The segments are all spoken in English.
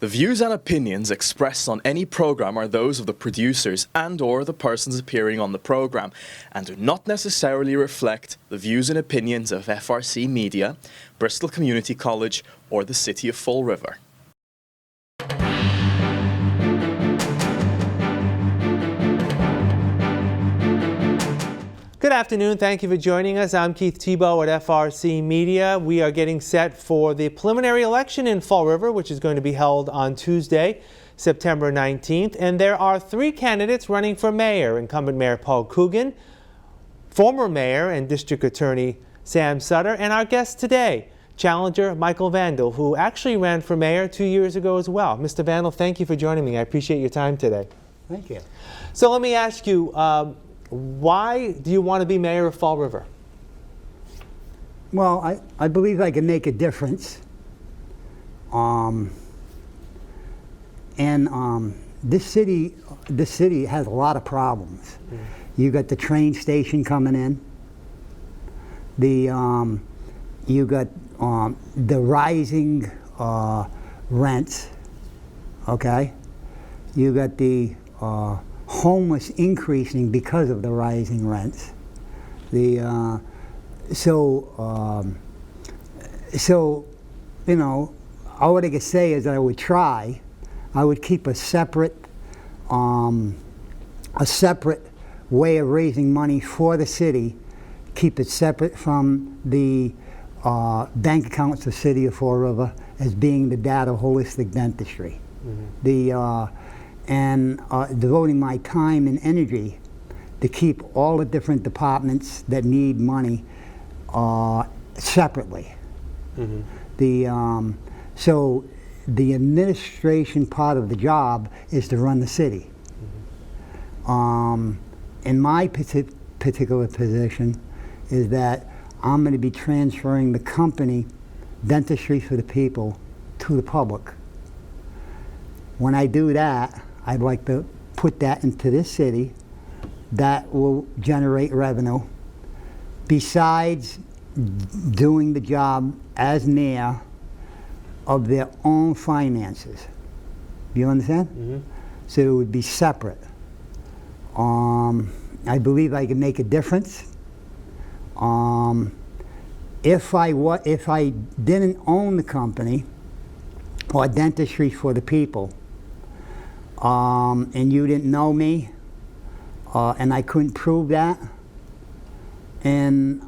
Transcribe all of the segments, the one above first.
The views and opinions expressed on any program are those of the producers and/or the persons appearing on the program and do not necessarily reflect the views and opinions of FRC Media, Bristol Community College, or the City of Fall River. Good afternoon. Thank you for joining us. I'm Keith Tebow at FRC Media. We are getting set for the preliminary election in Fall River, which is going to be held on Tuesday, September 19th. And there are three candidates running for mayor: incumbent Mayor Paul Coogan, former mayor and district attorney Sam Sutter, and our guest today, challenger Michael Vandal, who actually ran for mayor 2 years ago as well. Mr. Vandal, thank you for joining me. I appreciate your time today. Thank you. So let me ask you, why do you want to be mayor of Fall River? Well, I believe I can make a difference. This city has a lot of problems. You got the train station coming in. You got the rising rents. Okay. You got the homeless increasing because of the rising rents. So you know, all what I could say is I would keep a separate way of raising money for the city, keep it separate from the bank accounts of the City of Fall River as being the data holistic dentistry. And devoting my time and energy to keep all the different departments that need money separately. So the administration part of the job is to run the city. In my particular position is that I'm going to be transferring the company, Dentistry for the People, to the public. When I do that, I'd like to put that into this city. That will generate revenue. Besides doing the job as mayor of their own finances. Do you understand? So it would be separate. I believe I can make a difference. If I didn't own the company, or Dentistry for the People, and you didn't know me, and I couldn't prove that, and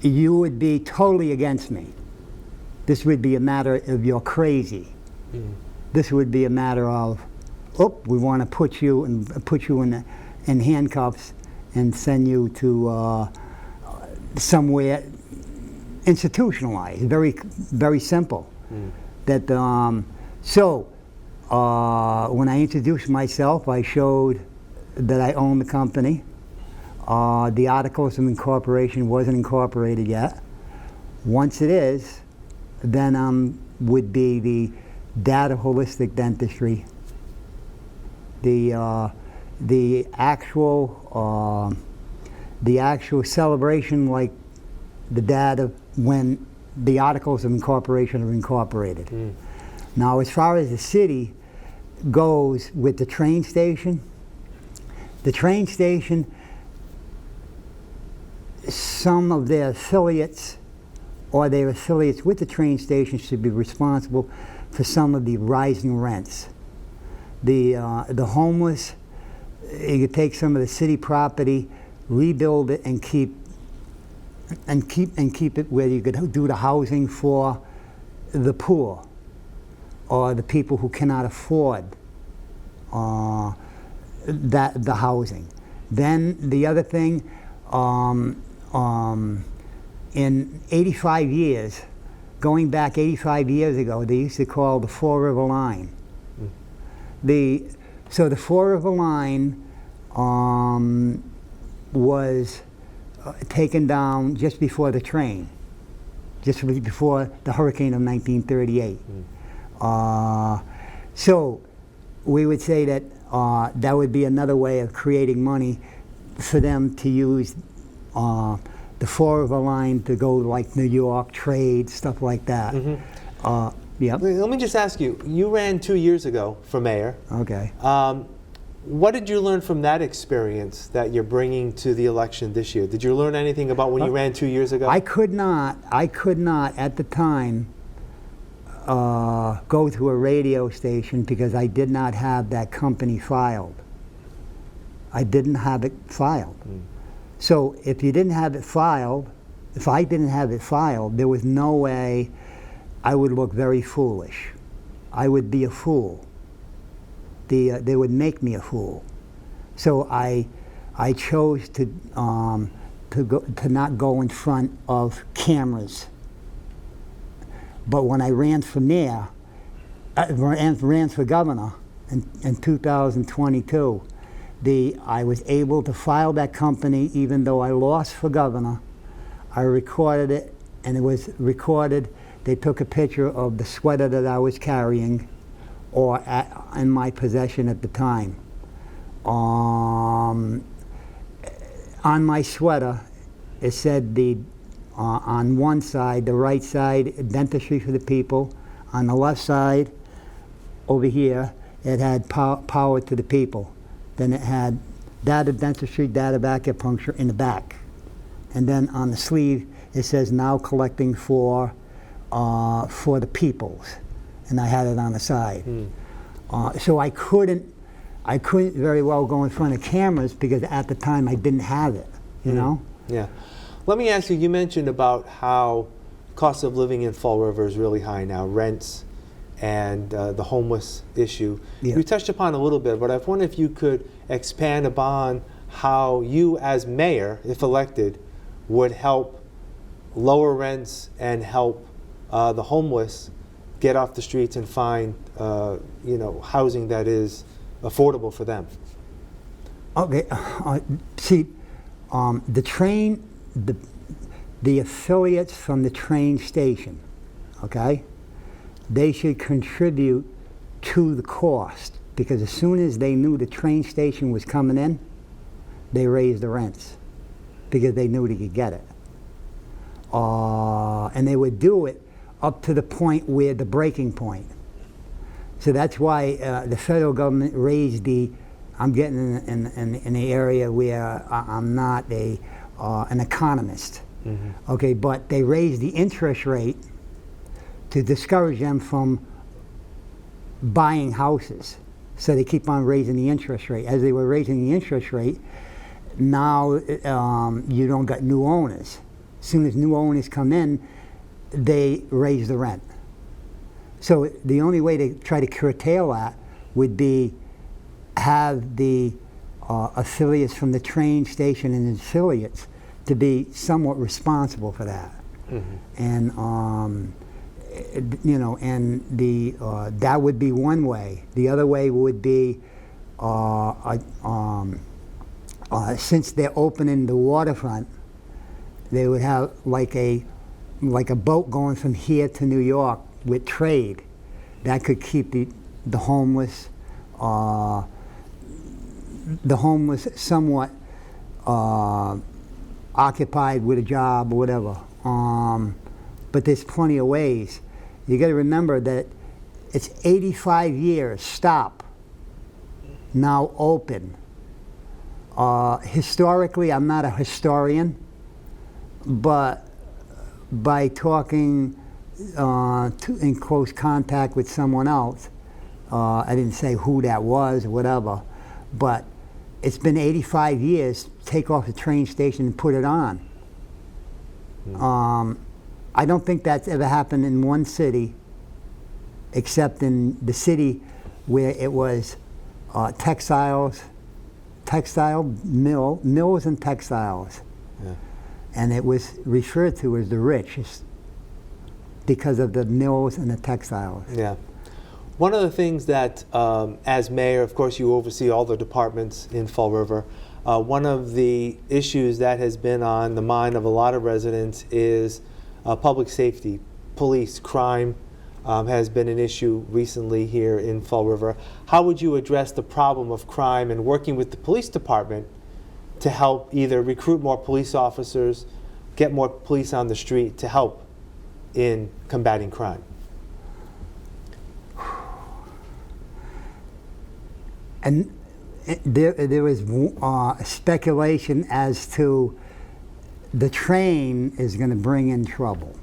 you would be totally against me. This would be a matter of you're crazy. This would be a matter of, we want to put you in handcuffs and send you to somewhere institutionalized. Very, very simple. That when I introduced myself, I showed that I owned the company. The Articles of Incorporation wasn't incorporated yet. Once it is, then would be the data holistic dentistry. The actual celebration, like the data when the Articles of Incorporation are incorporated. Now, as far as the city goes with the train station, some of their affiliates or their affiliates with the train station should be responsible for some of the rising rents. The homeless, you could take some of the city property, rebuild it, and keep it where you could do the housing for the poor or the people who cannot afford the housing. Then the other thing, in 85 years, going back 85 years ago, they used to call the Fall River Line. So the Fall River Line was taken down just before the train, just before the hurricane of 1938. So we would say that that would be another way of creating money for them to use the Fall River Line to go like New York, trade, stuff like that. Yep. Let me just ask you, you ran 2 years ago for mayor. Okay. What did you learn from that experience that you're bringing to the election this year? Did you learn anything about when you ran 2 years ago? I could not at the time go to a radio station because I did not have that company filed. I didn't have it filed. So if you didn't have it filed, if I didn't have it filed, there was no way I would look very foolish. I would be a fool. They would make me a fool. So I chose to not go in front of cameras. But when I ran for mayor, ran for governor in 2022, I was able to file that company even though I lost for governor. I recorded it, and it was recorded. They took a picture of the sweater that I was carrying or in my possession at the time. On my sweater, it said on one side, the right side, dentistry for the people. On the left side, over here, it had power to the people. Then it had data dentistry, data acupuncture in the back. And then on the sleeve, it says now collecting for the peoples. And I had it on the side. So I couldn't very well go in front of cameras because at the time I didn't have it, you know? Yeah. Let me ask you, you mentioned about how cost of living in Fall River is really high now, rents and the homeless issue. Yeah. You touched upon it a little bit, but I wonder if you could expand upon how you as mayor, if elected, would help lower rents and help the homeless get off the streets and find housing that is affordable for them. Okay, see, the affiliates from the train station, okay, they should contribute to the cost because as soon as they knew the train station was coming in, they raised the rents because they knew they could get it. And they would do it up to the point where the breaking point. So that's why the federal government raised I'm getting in the area where I'm not an economist, okay, but they raised the interest rate to discourage them from buying houses. So they keep on raising the interest rate. As they were raising the interest rate, now you don't got new owners. As soon as new owners come in, they raise the rent. So the only way to try to curtail that would be have the affiliates from the train station and affiliates to be somewhat responsible for that. And that would be one way. The other way would be since they're opening the waterfront, they would have like a boat going from here to New York with trade. That could keep the homeless somewhat occupied with a job or whatever. But there's plenty of ways. You got to remember that it's 85 years, stop, now open. Historically, I'm not a historian, but by talking in close contact with someone else, I didn't say who that was or whatever, but it's been 85 years, take off the train station and put it on. I don't think that's ever happened in one city, except in the city where it was mills and textiles. Yeah. And it was referred to as the richest because of the mills and the textiles. Yeah. One of the things that, as mayor, of course, you oversee all the departments in Fall River. One of the issues that has been on the mind of a lot of residents is public safety. Police crime has been an issue recently here in Fall River. How would you address the problem of crime and working with the police department to help either recruit more police officers, get more police on the street to help in combating crime? And there was speculation as to the train is going to bring in trouble.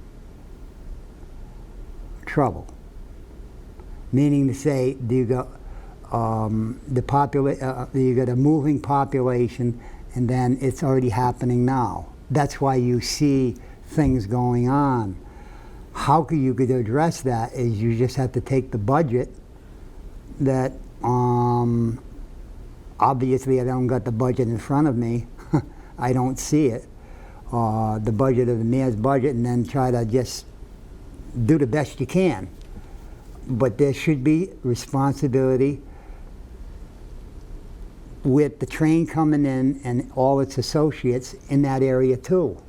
Meaning to say, do you go you got a moving population, and then it's already happening now. That's why you see things going on. How you could address that is you just have to take the budget that, obviously I don't got the budget in front of me. I don't see it. The budget of the mayor's budget, and then try to just do the best you can. But there should be responsibility with the train coming in and all its associates in that area too.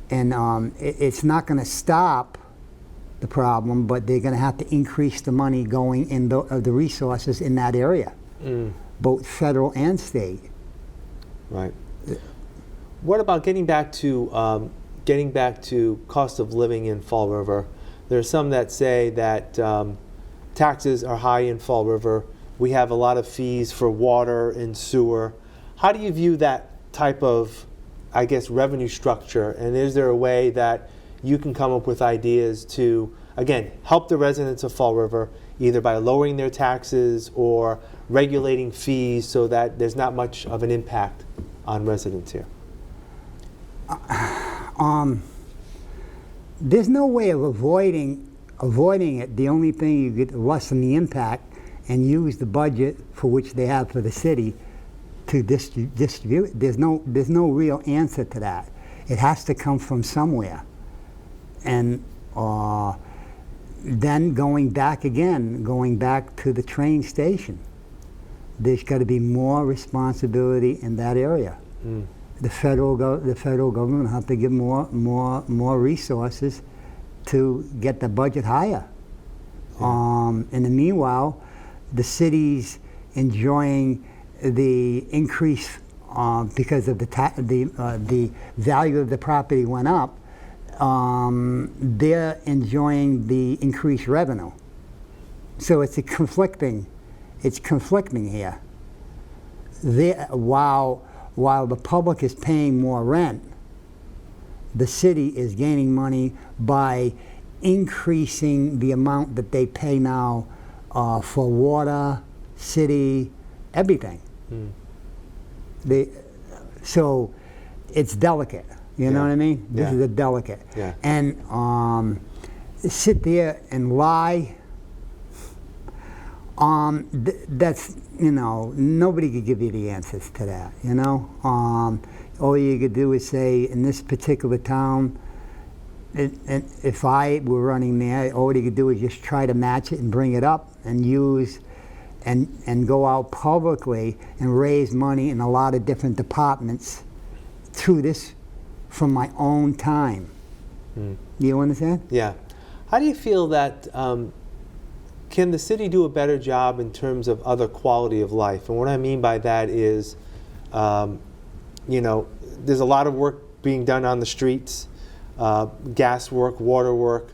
It's not going to stop the problem, but they're going to have to increase the money going in the resources in that area, both federal and state. Right. What about getting back to cost of living in Fall River? There are some that say that taxes are high in Fall River. We have a lot of fees for water and sewer. How do you view that type of, I guess, revenue structure? And is there a way that you can come up with ideas to, again, help the residents of Fall River, either by lowering their taxes or regulating fees so that there's not much of an impact on residents here? There's no way of avoiding it. The only thing you get to lessen the impact and use the budget for which they have for the city to distribute. There's no real answer to that. It has to come from somewhere. And then going back to the train station. There's got to be more responsibility in that area. The federal government will have to give more resources to get the budget higher. In the meanwhile, the city's enjoying the increase because of the value of the property went up. They're enjoying the increased revenue. So it's conflicting here. While the public is paying more rent, the city is gaining money by increasing the amount that they pay now for water, city, everything. So it's delicate, you know what I mean? This is a delicate. Yeah. And sit there and lie, that's, nobody could give you the answers to that, all you could do is say, in this particular town, and if I were running there, all you could do is just try to match it and bring it up and use and go out publicly and raise money in a lot of different departments through this from my own time. You understand? Yeah. How do you feel that can the city do a better job in terms of other quality of life? And what I mean by that is, there's a lot of work being done on the streets, gas work, water work.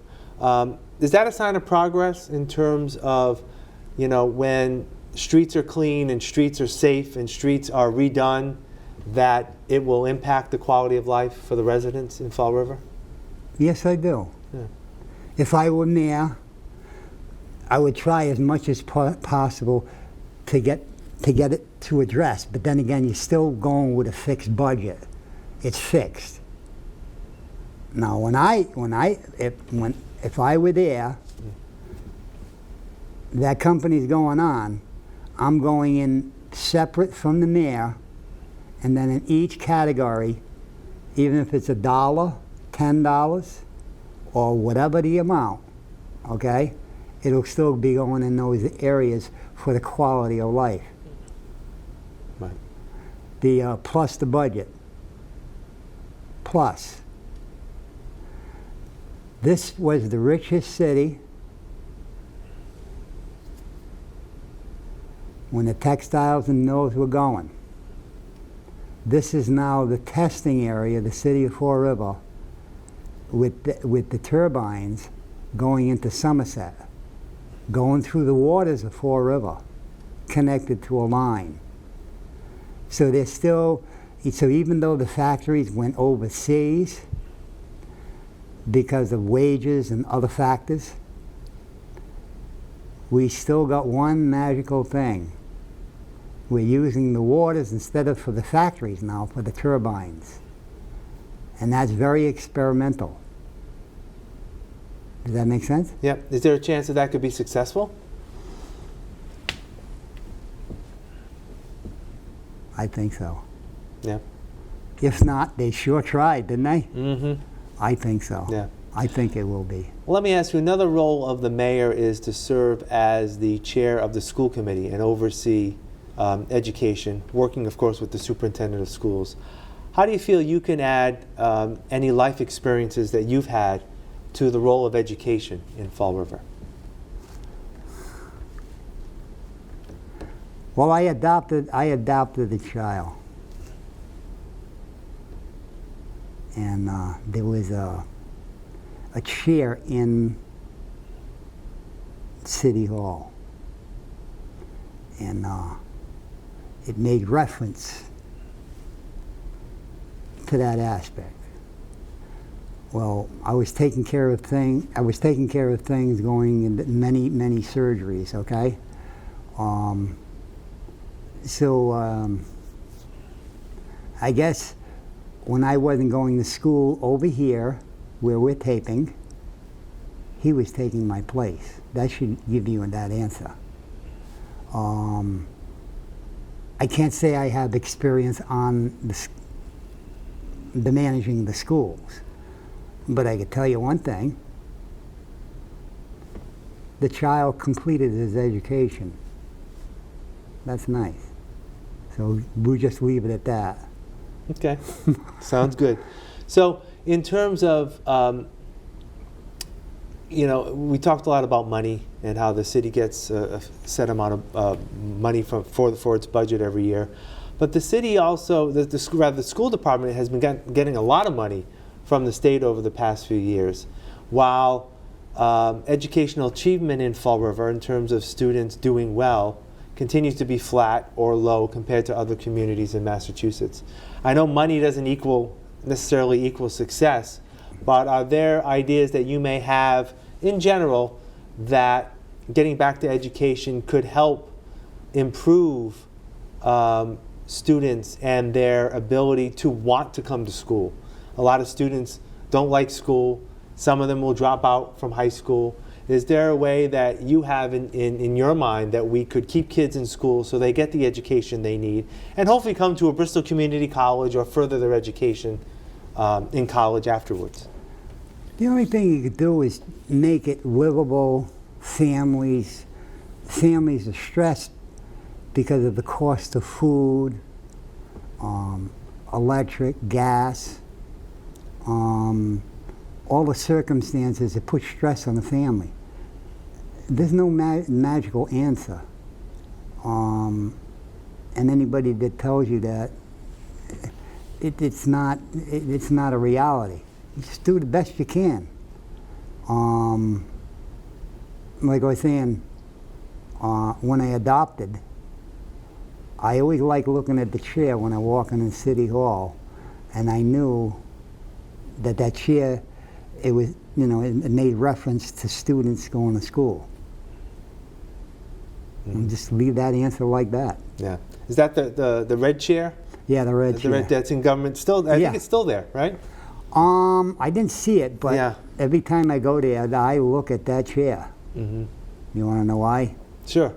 Is that a sign of progress in terms of, when streets are clean and streets are safe and streets are redone, that it will impact the quality of life for the residents in Fall River? Yes, I do. Yeah. If I were mayor, I would try as much as possible to get it to address. But then again, you're still going with a fixed budget. It's fixed. Now, if I were there, that company's going on, I'm going in separate from the mayor, and then in each category, even if it's $1, $10, or whatever the amount, okay, it'll still be going in those areas for the quality of life. Right. The plus the budget. Plus. This was the richest city when the textiles and mills were going. This is now the testing area, the city of Fall River, with the turbines going into Somerset. going through the waters of Fall River, connected to a line. So they're still, so even though the factories went overseas because of wages and other factors, we still got one magical thing. We're using the waters instead of for the factories now, for the turbines. And that's very experimental. Does that make sense? Yep. Is there a chance that that could be successful? I think so. Yeah. If not, they sure tried, didn't they? Mm-hmm. I think so. Yeah. I think it will be. Well, let me ask you, another role of the mayor is to serve as the chair of the school committee and oversee education, working, of course, with the superintendent of schools. How do you feel you can add any life experiences that you've had to the role of education in Fall River? Well, I adopted a child, and there was a chair in City Hall, and it made reference to that aspect. Well, I was taking care of things going into many surgeries. Okay. So I guess when I wasn't going to school over here, where we're taping, he was taking my place. That should give you that answer. I can't say I have experience on the managing the schools, but I could tell you one thing. The child completed his education. That's nice. So we'll just leave it at that. Okay, sounds good. So in terms of, we talked a lot about money and how the city gets a set amount of money for its budget every year. But the city also, the school department has been getting a lot of money from the state over the past few years, while educational achievement in Fall River in terms of students doing well continues to be flat or low compared to other communities in Massachusetts. I know money doesn't necessarily equal success, but are there ideas that you may have in general that getting back to education could help improve students and their ability to want to come to school? A lot of students don't like school. Some of them will drop out from high school. Is there a way that you have in your mind that we could keep kids in school so they get the education they need and hopefully come to a Bristol Community College or further their education in college afterwards? The only thing you could do is make it livable. Families are stressed because of the cost of food, electric, gas, all the circumstances that put stress on the family. There's no magical answer. And anybody that tells you that, it's not a reality. You just do the best you can. Like I was saying, when I adopted, I always like looking at the chair when I walk in City Hall, and I knew that chair, it was, it made reference to students going to school. And just leave that answer like that. Yeah. Is that the red chair? Yeah, the red chair. That's in government still? I think it's still there, right? I didn't see it, but every time I go there, I look at that chair. Mm-hmm. You want to know why? Sure.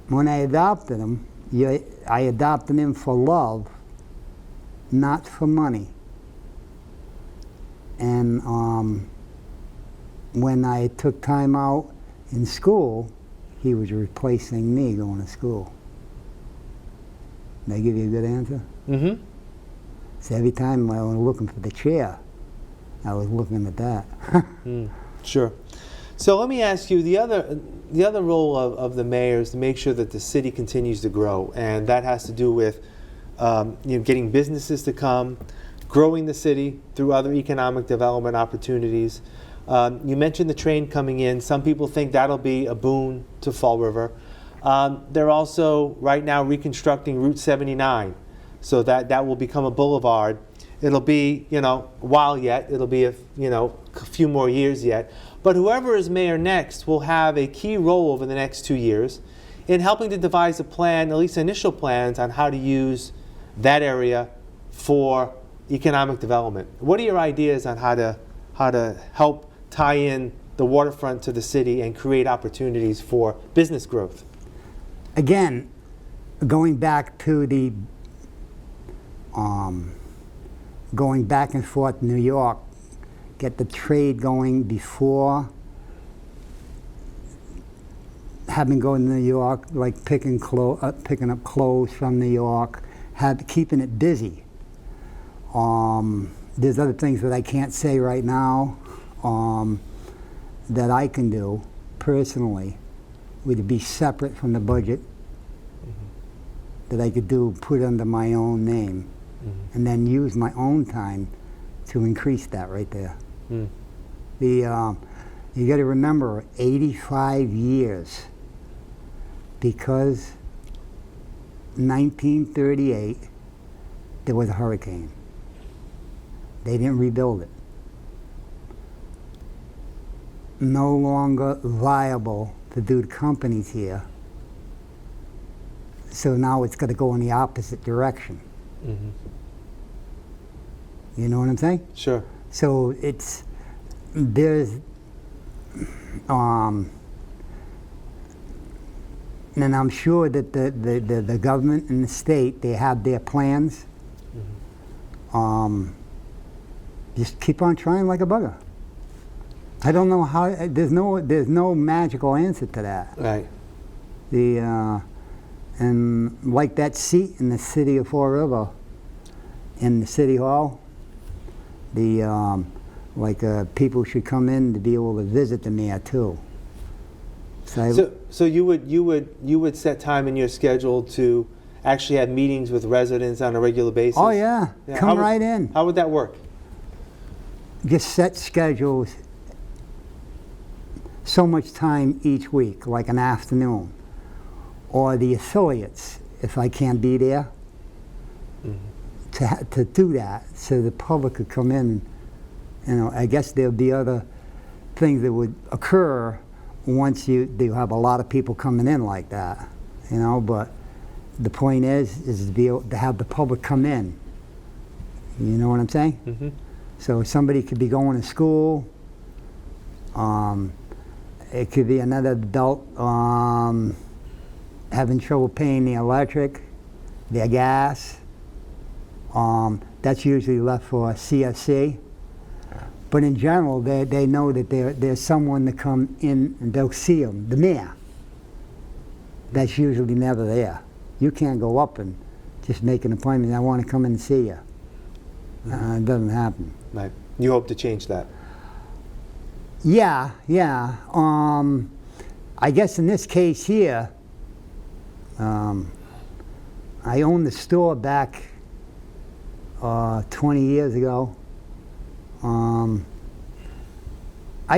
When I adopted him, I adopted him for love, not for money. And when I took time out in school, he was replacing me going to school. Did I give you a good answer? Mm-hmm. So every time I was looking for the chair, I was looking at that. Sure. So let me ask you, the other role of the mayor is to make sure that the city continues to grow, and that has to do with getting businesses to come, growing the city through other economic development opportunities. You mentioned the train coming in. Some people think that'll be a boon to Fall River. They're also right now reconstructing Route 79, so that will become a boulevard. It'll be, a while yet. It'll be a few more years yet. But whoever is mayor next will have a key role over the next 2 years in helping to devise a plan, at least initial plans, on how to use that area for economic development. What are your ideas on how to help tie in the waterfront to the city and create opportunities for business growth? Again, going back to the going back and forth to New York, get the trade going before having go to New York, like picking up clothes from New York, keeping it busy. There's other things that I can't say right now that I can do personally, would be separate from the budget, that I could do, put under my own name, and then use my own time to increase that right there. You got to remember, 85 years, because 1938 there was a hurricane. They didn't rebuild it. No longer viable to do the companies here. So now it's got to go in the opposite direction. You know what I'm saying? Sure. So there's, and I'm sure that the government and the state, they have their plans. Just keep on trying like a bugger. I don't know how. There's no magical answer to that. Right. And like that seat in the city of Fall River, in the city hall, people should come in to be able to visit the mayor too. So you would set time in your schedule to actually have meetings with residents on a regular basis? Oh yeah, come right in. How would that work? Just set schedules, so much time each week, like an afternoon, or the affiliates, if I can't be there, to do that, so the public could come in. I guess there'll be other things that would occur once you have a lot of people coming in like that, but the point is to be able to have the public come in. You know what I'm saying? So somebody could be going to school. It could be another adult having trouble paying the electric, their gas. That's usually left for CFC. But in general, they know that there's someone to come in and they'll see them, the mayor. That's usually never there. You can't go up and just make an appointment, I want to come in and see you. It doesn't happen. Right. You hope to change that? Yeah. I guess in this case here, I owned the store back 20 years ago. I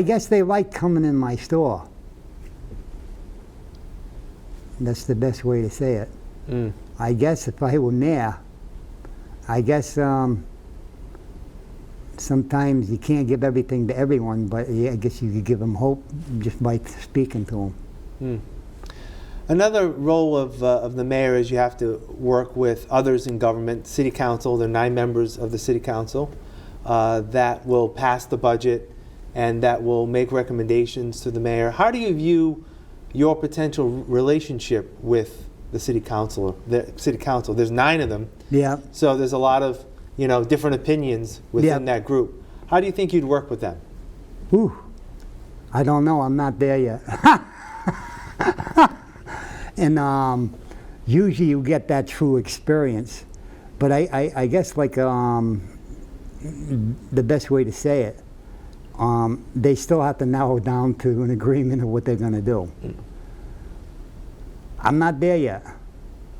guess they like coming in my store. That's the best way to say it. I guess if I were mayor, I guess sometimes you can't give everything to everyone, but I guess you could give them hope just by speaking to them. Another role of the mayor is you have to work with others in government, city council. There are 9 members of the city council that will pass the budget and that will make recommendations to the mayor. How do you view your potential relationship with the city council? There's 9 of them. Yeah. So there's a lot of different opinions within that group. How do you think you'd work with them? Ooh, I don't know. I'm not there yet. And usually you get that true experience. But I guess like the best way to say it, they still have to narrow down to an agreement of what they're going to do. I'm not there yet.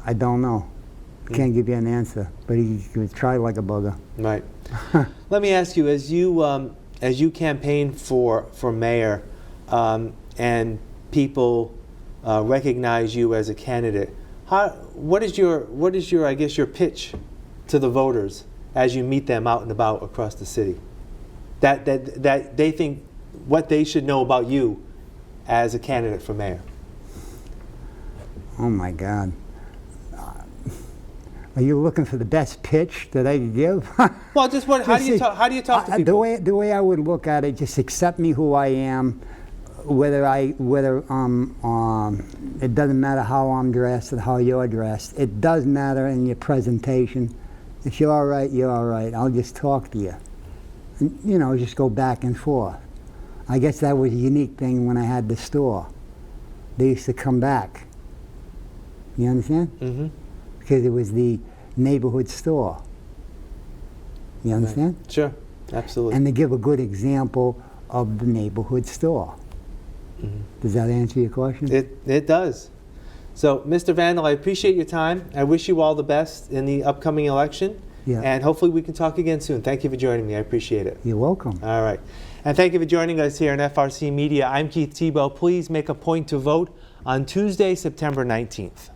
I don't know. Can't give you an answer, but he could try like a bugger. Right. Let me ask you, as you campaign for mayor, and people recognize you as a candidate, what is your I guess your pitch to the voters as you meet them out and about across the city, that they think what they should know about you as a candidate for mayor? Oh my God. Are you looking for the best pitch that I could give? Well, just how do you talk to people? The way I would look at it, just accept me who I am, whether it doesn't matter how I'm dressed or how you're dressed. It does matter in your presentation. If you're all right, you're all right. I'll just talk to you. And, you know, just go back and forth. I guess that was a unique thing when I had the store. They used to come back. You understand? Mm-hmm. Because it was the neighborhood store. You understand? Right. Sure, absolutely. And to give a good example of the neighborhood store. Mm-hmm. Does that answer your question? It does. So, Mr. Vandal, I appreciate your time. I wish you all the best in the upcoming election. Yeah. And hopefully we can talk again soon. Thank you for joining me. I appreciate it. You're welcome. All right. And thank you for joining us here on FRC Media. I'm Keith Tebow. Please make a point to vote on Tuesday, September 19th.